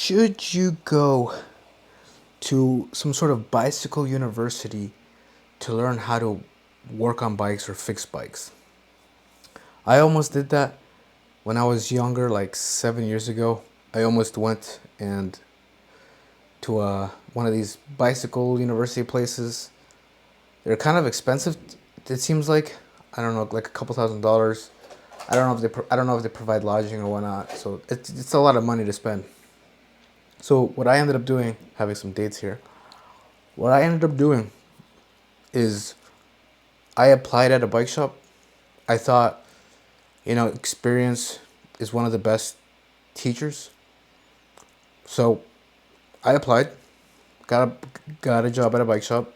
Should you go to some sort of bicycle university to learn how to work on bikes or fix bikes? I almost did that when I was younger, like 7 years ago. I almost went and to one of these bicycle university places. They're kind of expensive. It seems like, I don't know, like a couple $1,000s. I don't know if they provide lodging or whatnot. So it's a lot of money to spend. So what I ended up doing, having some dates here. What I ended up doing is I applied at a bike shop. I thought, experience is one of the best teachers. So I applied, got a job at a bike shop.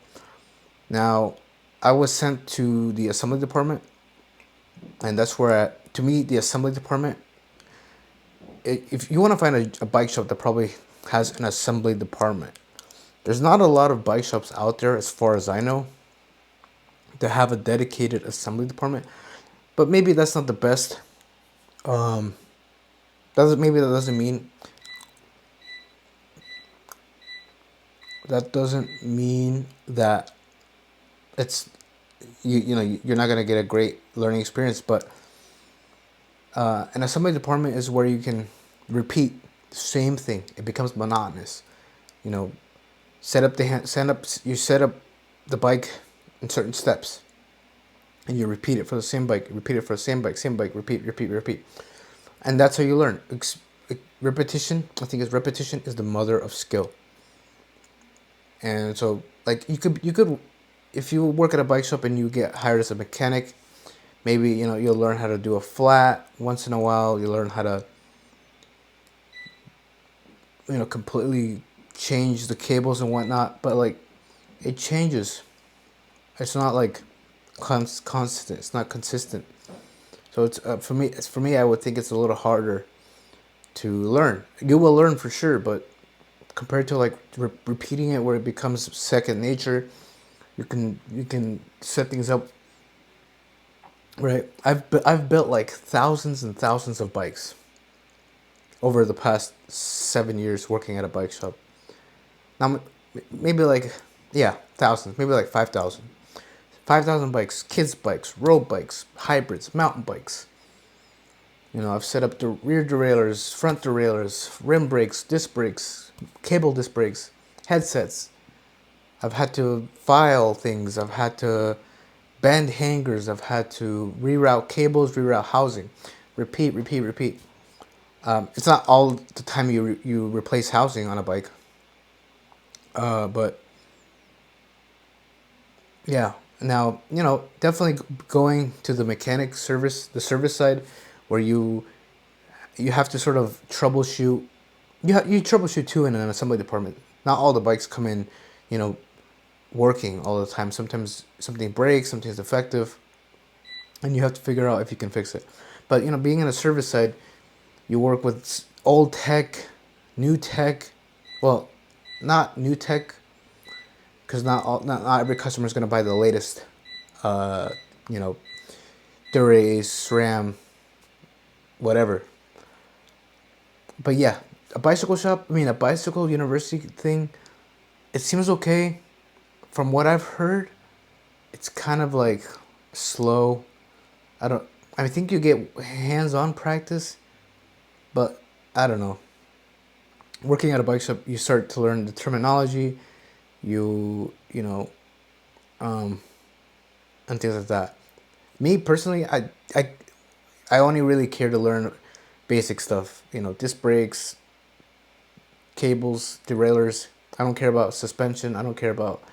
Now, I was sent to the assembly department, and that's where, to me, the assembly department. If you want to find a bike shop that probably has an assembly department, there's not a lot of bike shops out there, as far as I know, that have a dedicated assembly department. But maybe that's not the best. Um, that doesn't mean that it's you're not gonna get a great learning experience. But an assembly department is where you can repeat the same thing. It becomes monotonous. You know, you set up the bike in certain steps, and you repeat it for the same bike. Repeat it for the same bike. Repeat, repeat, repeat, and that's how you learn. Repetition. I think is repetition is the mother of skill. And so, like, you could if you work at a bike shop and you get hired as a mechanic, maybe you'll learn how to do a flat once in a while. You learn how to completely change the cables and whatnot. But like, it changes. It's not like constant. It's not consistent. So it's for me. I would think it's a little harder to learn. You will learn for sure, but compared to like repeating it, where it becomes second nature, you can set things up right. I've built like thousands and thousands of bikes over the past 7 years working at a bike shop. Now maybe like, yeah, thousands, maybe like 5,000. 5,000 bikes, kids bikes, road bikes, hybrids, mountain bikes. I've set up the rear derailleurs, front derailleurs, rim brakes, disc brakes, cable disc brakes, headsets. I've had to file things. I've had to bend hangers. I've had to reroute cables, reroute housing. Repeat, repeat, repeat. It's not all the time you replace housing on a bike. But yeah. Now, definitely going to the mechanic service, the service side, where you have to sort of troubleshoot. You troubleshoot too in an assembly department. Not all the bikes come in, you know, working all the time. Sometimes something breaks, something's defective, and you have to figure out if you can fix it. But being in a service side, you work with old tech, new tech. Well, not new tech, because not every customer is gonna buy the latest, uh, you know, Dura-Ace, SRAM, whatever. But yeah, a bicycle shop. I mean, a bicycle university thing. It seems okay. From what I've heard, it's kind of like slow. I don't. I think you get hands-on practice, but I don't know. Working at a bike shop, you start to learn the terminology, you know, um, and things like that. Me personally, I only really care to learn basic stuff. Disc brakes, cables, derailleurs. I don't care about suspension. I don't care about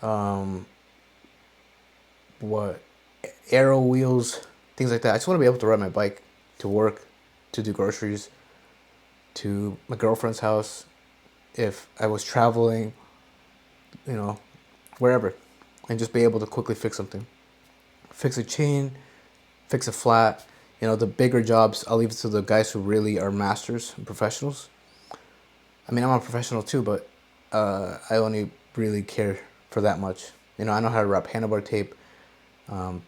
um, what aero wheels, things like that. I just want to be able to ride my bike to work, to do groceries, to my girlfriend's house, if I was traveling, you know, wherever, and just be able to quickly fix something, fix a chain, fix a flat. The bigger jobs, I'll leave it to the guys who really are masters and professionals. I mean, I'm a professional too, but I only really care for that much. I know how to wrap handlebar tape, um,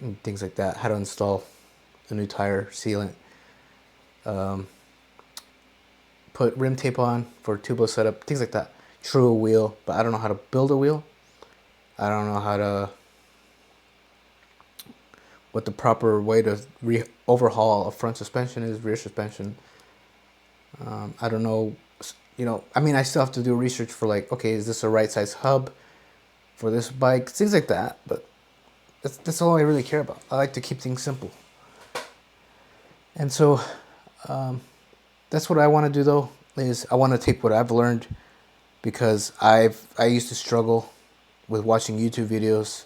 and things like that. How to install a new tire sealant. Um, put rim tape on for tubeless setup, things like that. True a wheel, but I don't know how to build a wheel. I don't know how to what the proper way to overhaul a front suspension is, rear suspension. I don't know. I mean, I still have to do research for like, okay, is this a right size hub for this bike? Things like that. But that's all I really care about. I like to keep things simple. And so that's what I want to do though, is I want to take what I've learned, because I used to struggle with watching YouTube videos,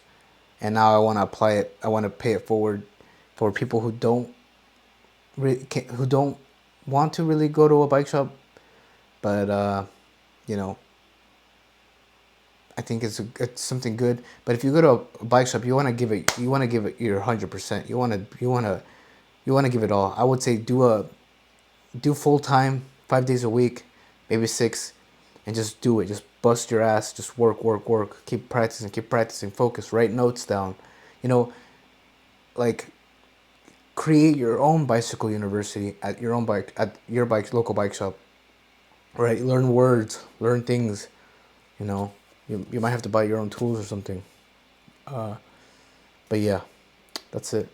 and now I want to apply it. I want to pay it forward for people who don't want to really go to a bike shop, but you know, I think it's something good. But if you go to a bike shop, you want to give it your 100%. You want to give it all. I would say do full time, 5 days a week, maybe 6, and just do it. Just bust your ass. Just work. Keep practicing. Focus. Write notes down. Like, create your own bicycle university at your local bike shop. Right? Learn words. Learn things. You might have to buy your own tools or something. But yeah, that's it.